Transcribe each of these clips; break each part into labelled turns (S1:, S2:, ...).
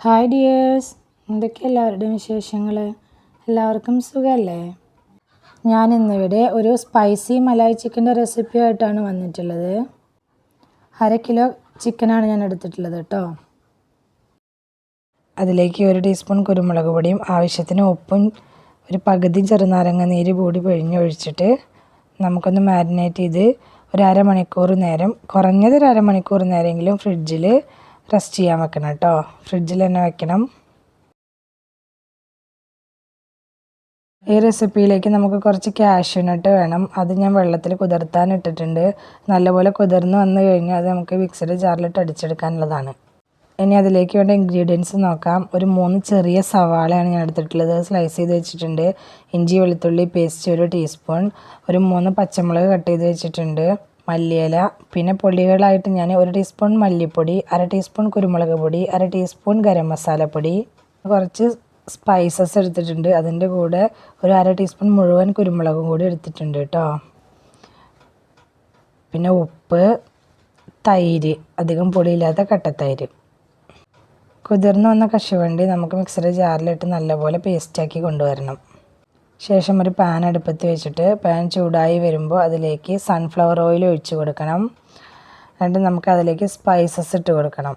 S1: Hi dears, എന്തൊക്കെ എല്ലാവരുടെയും വിശേഷങ്ങൾ? എല്ലാവർക്കും സുഖമല്ലേ? ഞാൻ ഇന്നിവിടെ ഒരു സ്പൈസി മലായി ചിക്കൻ്റെ റെസിപ്പിയായിട്ടാണ് വന്നിട്ടുള്ളത്. 1/2 കിലോ ചിക്കനാണ് ഞാൻ എടുത്തിട്ടുള്ളത് കേട്ടോ. അതിലേക്ക് 1 ടീസ്പൂൺ കുരുമുളക് പൊടിയും ആവശ്യത്തിന് ഉപ്പും ഒരു പകുതി ചെറുനാരങ്ങ നീര് കൂടി പിഴിഞ്ഞൊഴിച്ചിട്ട് നമുക്കൊന്ന് മാരിനേറ്റ് ചെയ്ത് ഒരു അരമണിക്കൂർ നേരം, കുറഞ്ഞത് ഒരു അരമണിക്കൂർ നേരമെങ്കിലും ഫ്രിഡ്ജിൽ റെസ്റ്റ് ചെയ്യാൻ വെക്കണം കേട്ടോ. ഫ്രിഡ്ജിൽ തന്നെ വെക്കണം. ഈ റെസിപ്പിയിലേക്ക് നമുക്ക് കുറച്ച് കാഷ്യൂനട്ട് വേണം. അത് ഞാൻ വെള്ളത്തിൽ കുതിർത്താൻ ഇട്ടിട്ടുണ്ട്. നല്ലപോലെ കുതിർന്ന് വന്നു കഴിഞ്ഞാൽ അത് നമുക്ക് മിക്സിയുടെ ജാറിലിട്ട് അടിച്ചെടുക്കാനുള്ളതാണ്. ഇനി അതിലേക്ക് വേണ്ട ഇൻഗ്രീഡിയൻസ് നോക്കാം. ഒരു 3 ചെറിയ സവാളയാണ് ഞാൻ എടുത്തിട്ടുള്ളത്, സ്ലൈസ് ചെയ്ത് വെച്ചിട്ടുണ്ട്. ഇഞ്ചി വെളുത്തുള്ളി പേസ്റ്റ് 1 ടീസ്പൂൺ, ഒരു 3 പച്ചമുളക് കട്ട് ചെയ്ത് വെച്ചിട്ടുണ്ട്, മല്ലിയില, പിന്നെ പൊടികളായിട്ട് ഞാൻ 1 ടീസ്പൂൺ മല്ലിപ്പൊടി, 1/2 ടീസ്പൂൺ കുരുമുളക് പൊടി, 1/2 ടീസ്പൂൺ ഗരം മസാലപ്പൊടി, കുറച്ച് സ്പൈസസ് എടുത്തിട്ടുണ്ട്. അതിൻ്റെ കൂടെ ഒരു 1/2 ടീസ്പൂൺ മുഴുവൻ കുരുമുളകും കൂടി എടുത്തിട്ടുണ്ട് കേട്ടോ. പിന്നെ ഉപ്പ്, തൈര്, അധികം പൊടിയില്ലാത്ത കട്ടത്തൈര്. കുതിർന്ന് വന്ന കശുവണ്ടി നമുക്ക് മിക്സിയുടെ ജാറിലിട്ട് നല്ലപോലെ പേസ്റ്റാക്കി കൊണ്ടുവരണം. ശേഷം ഒരു പാൻ അടുപ്പത്ത് വെച്ചിട്ട് പാൻ ചൂടായി വരുമ്പോൾ അതിലേക്ക് സൺഫ്ലവർ ഓയിൽ ഒഴിച്ച് കൊടുക്കണം. എന്നിട്ട് നമുക്ക് അതിലേക്ക് സ്പൈസസ് ഇട്ട് കൊടുക്കണം.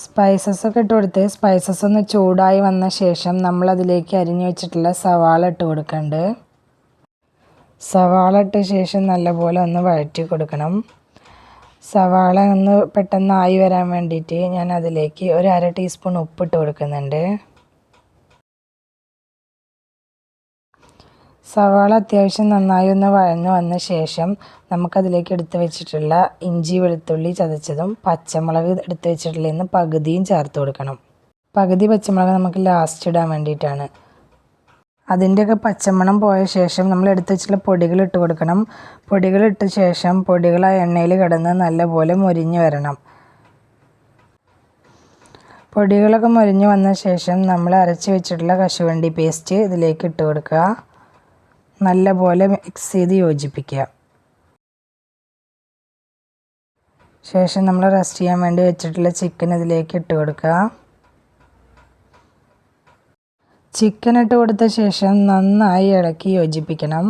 S1: സ്പൈസസ് ഒക്കെ ഇട്ട് കൊടുത്ത് സ്പൈസസ് ഒന്ന് ചൂടായി വന്ന ശേഷം നമ്മൾ അതിലേക്ക് അരിഞ്ഞു വെച്ചിട്ടുള്ള സവാള ഇട്ട് കൊടുക്കുന്നുണ്ട്. സവാള ഇട്ട ശേഷം നല്ലപോലെ ഒന്ന് വഴറ്റി കൊടുക്കണം. സവാള ഒന്ന് പെട്ടെന്ന് ആയി വരാൻ വേണ്ടിയിട്ട് ഞാൻ അതിലേക്ക് ഒരു 1/2 ടീസ്പൂൺ ഉപ്പിട്ട് കൊടുക്കുന്നുണ്ട്. സവാള അത്യാവശ്യം നന്നായി ഒന്ന് വഴന്ന് വന്ന ശേഷം നമുക്കതിലേക്ക് എടുത്ത് വെച്ചിട്ടുള്ള ഇഞ്ചി വെളുത്തുള്ളി ചതച്ചതും പച്ചമുളക് എടുത്ത് വെച്ചിട്ടുള്ളതിന് പകുതിയും ചേർത്ത് കൊടുക്കണം. പകുതി പച്ചമുളക് നമുക്ക് ലാസ്റ്റ് ഇടാൻ വേണ്ടിയിട്ടാണ്. അതിൻ്റെയൊക്കെ പച്ചമണം പോയ ശേഷം നമ്മൾ എടുത്ത് വെച്ചിട്ടുള്ള പൊടികൾ ഇട്ട് കൊടുക്കണം. പൊടികളിട്ട ശേഷം പൊടികൾ ആ എണ്ണയിൽ കിടന്ന് നല്ലപോലെ മൊരിഞ്ഞ് വരണം. പൊടികളൊക്കെ മൊരിഞ്ഞ് വന്ന ശേഷം നമ്മൾ അരച്ച് വെച്ചിട്ടുള്ള കശുവണ്ടി പേസ്റ്റ് ഇതിലേക്ക് ഇട്ട് കൊടുക്കുക. നല്ലപോലെ മിക്സ് ചെയ്ത് യോജിപ്പിക്കുക. ശേഷം നമ്മൾ റെസ്റ്റ് ചെയ്യാൻ വേണ്ടി വെച്ചിട്ടുള്ള ചിക്കൻ ഇതിലേക്ക് ഇട്ട് കൊടുക്കുക. ചിക്കൻ ഇട്ട് കൊടുത്ത ശേഷം നന്നായി ഇളക്കി യോജിപ്പിക്കണം.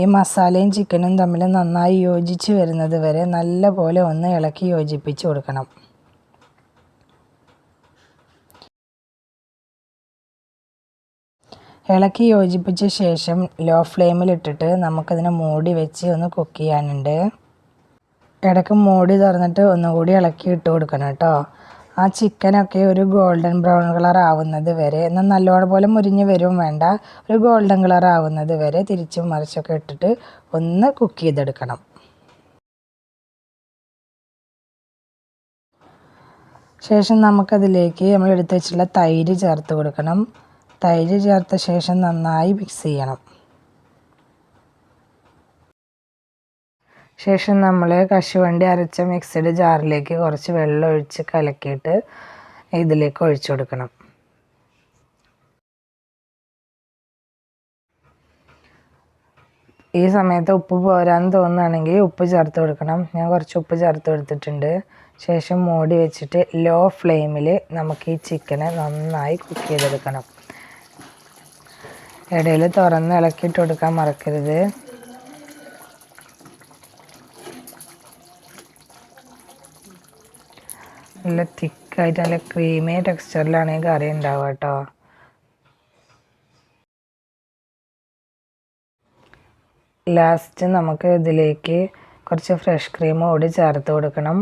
S1: ഈ മസാലയും ചിക്കനും തമ്മിൽ നന്നായി യോജിച്ച് വരുന്നത് വരെ നല്ലപോലെ ഒന്ന് ഇളക്കി യോജിപ്പിച്ച് കൊടുക്കണം. ഇളക്കി യോജിപ്പിച്ച ശേഷം ലോ ഫ്ലെയിമിലിട്ടിട്ട് നമുക്കതിനെ മൂടി വെച്ച് ഒന്ന് കുക്ക് ചെയ്യാനുണ്ട്. ഇടയ്ക്ക് മൂടി തുറന്നിട്ട് ഒന്നുകൂടി ഇളക്കി ഇട്ട് കൊടുക്കണം കേട്ടോ. ആ ചിക്കനൊക്കെ ഒരു ഗോൾഡൻ ബ്രൗൺ കളർ ആവുന്നത് വരെ, എന്നാൽ നല്ലോണം പോലെ മുരിഞ്ഞ് വരും വേണ്ട, ഒരു ഗോൾഡൻ കളർ ആവുന്നത് വരെ തിരിച്ചും മറിച്ചൊക്കെ ഇട്ടിട്ട് ഒന്ന് കുക്ക് ചെയ്തെടുക്കണം. ശേഷം നമുക്കതിലേക്ക് നമ്മൾ എടുത്ത് വെച്ചിട്ടുള്ള തൈര് ചേർത്ത് കൊടുക്കണം. തൈര് ചേർത്ത ശേഷം നന്നായി മിക്സ് ചെയ്യണം. ശേഷം നമ്മൾ കശുവണ്ടി അരച്ച മിക്സിയുടെ ജാറിലേക്ക് കുറച്ച് വെള്ളം ഒഴിച്ച് കലക്കിയിട്ട് ഇതിലേക്ക് ഒഴിച്ചു കൊടുക്കണം. ഈ സമയത്ത് ഉപ്പ് പോരാന്ന് തോന്നുകയാണെങ്കിൽ ഉപ്പ് ചേർത്ത് കൊടുക്കണം. ഞാൻ കുറച്ച് ഉപ്പ് ചേർത്ത് കൊടുത്തിട്ടുണ്ട്. ശേഷം മൂടി വെച്ചിട്ട് ലോ ഫ്ലെയിമിൽ നമുക്ക് ഈ ചിക്കനെ നന്നായി കുക്ക് ചെയ്തെടുക്കണം. ഇടയിൽ തുറന്ന് ഇളക്കിയിട്ട് കൊടുക്കാൻ മറക്കരുത്. നല്ല തിക്കായിട്ട് നല്ല ക്രീമി ടെക്സ്ചറിലാണ് ഈ കറി ഉണ്ടാവുക കേട്ടോ. ലാസ്റ്റ് നമുക്ക് ഇതിലേക്ക് കുറച്ച് ഫ്രഷ് ക്രീം കൂടി ചേർത്ത് കൊടുക്കണം.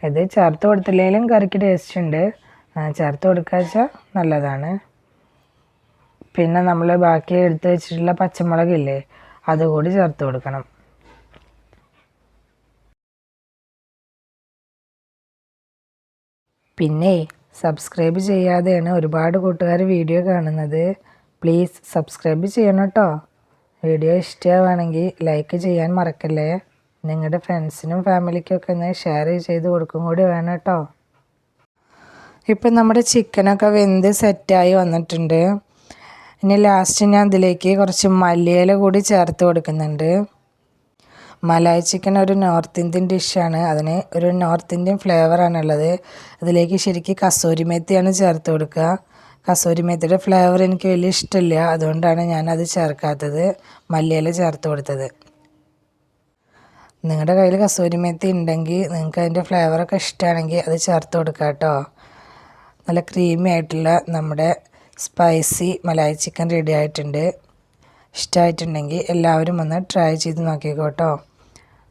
S1: ഇത് ചേർത്ത് കൊടുത്തില്ലെങ്കിലും കറിക്ക് ടേസ്റ്റ് ഉണ്ട്, ചേർത്ത് കൊടുക്കുക വെച്ചാൽ നല്ലതാണ്. പിന്നെ നമ്മൾ ബാക്കി എടുത്ത് വെച്ചിട്ടുള്ള പച്ചമുളകില്ലേ, അതുകൂടി ചേർത്ത് കൊടുക്കണം. പിന്നെ സബ്സ്ക്രൈബ് ചെയ്യാതെയാണ് ഒരുപാട് കൂട്ടുകാർ വീഡിയോ കാണുന്നത്. പ്ലീസ് സബ്സ്ക്രൈബ് ചെയ്യണം കേട്ടോ. വീഡിയോ ഇഷ്ടമാവുകയാണെങ്കിൽ ലൈക്ക് ചെയ്യാൻ മറക്കല്ലേ. നിങ്ങളുടെ ഫ്രണ്ട്സിനും ഫാമിലിക്കൊക്കെ ഒന്ന് ഷെയർ ചെയ്ത് കൊടുക്കും കൂടി വേണം കേട്ടോ. ഇപ്പം നമ്മുടെ ചിക്കനൊക്കെ വെന്ത് സെറ്റായി വന്നിട്ടുണ്ട്. ഇനി ലാസ്റ്റ് ഞാൻ ഇതിലേക്ക് കുറച്ച് മല്ലിയില കൂടി ചേർത്ത് കൊടുക്കുന്നുണ്ട്. മലായ് ചിക്കൻ ഒരു നോർത്ത് ഇന്ത്യൻ ഡിഷാണ്. അതിന് ഒരു നോർത്ത് ഇന്ത്യൻ ഫ്ലേവറാണുള്ളത്. അതിലേക്ക് ശരിക്കും കസൂരി മേത്തിയാണ് ചേർത്ത് കൊടുക്കുക. കസൂരി മേത്തിയുടെ ഫ്ലേവർ എനിക്ക് വലിയ ഇഷ്ടമില്ല, അതുകൊണ്ടാണ് ഞാനത് ചേർക്കാത്തത്, മല്ലിയില ചേർത്ത് കൊടുത്തത്. നിങ്ങളുടെ കയ്യിൽ കസൂരി മേത്തി ഉണ്ടെങ്കിൽ നിങ്ങൾക്ക് അതിൻ്റെ ഫ്ലേവറൊക്കെ ഇഷ്ടമാണെങ്കിൽ അത് ചേർത്ത് കൊടുക്കുക കേട്ടോ. നല്ല ക്രീമി ആയിട്ടുള്ള നമ്മുടെ സ്പൈസി മലായ് ചിക്കൻ റെഡി ആയിട്ടുണ്ട്. ഇഷ്ടമായിട്ടുണ്ടെങ്കിൽ എല്ലാവരും ഒന്ന് ട്രൈ ചെയ്ത് നോക്കിക്കോട്ടോ.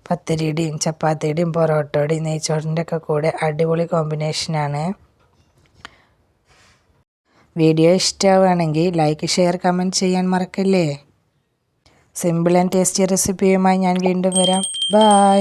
S1: പത്തിരിയുടെയും ചപ്പാത്തിയുടെയും പൊറോട്ടയുടെയും നെയ്ച്ചോറിൻ്റെ ഒക്കെ കൂടെ അടിപൊളി കോമ്പിനേഷനാണ്. വീഡിയോ ഇഷ്ടമാവുകയാണെങ്കിൽ ലൈക്ക്, ഷെയർ, കമൻറ്റ് ചെയ്യാൻ മറക്കല്ലേ. സിമ്പിൾ ആൻഡ് ടേസ്റ്റി റെസിപ്പിയുമായി ഞാൻ വീണ്ടും വരാം. ബൈ.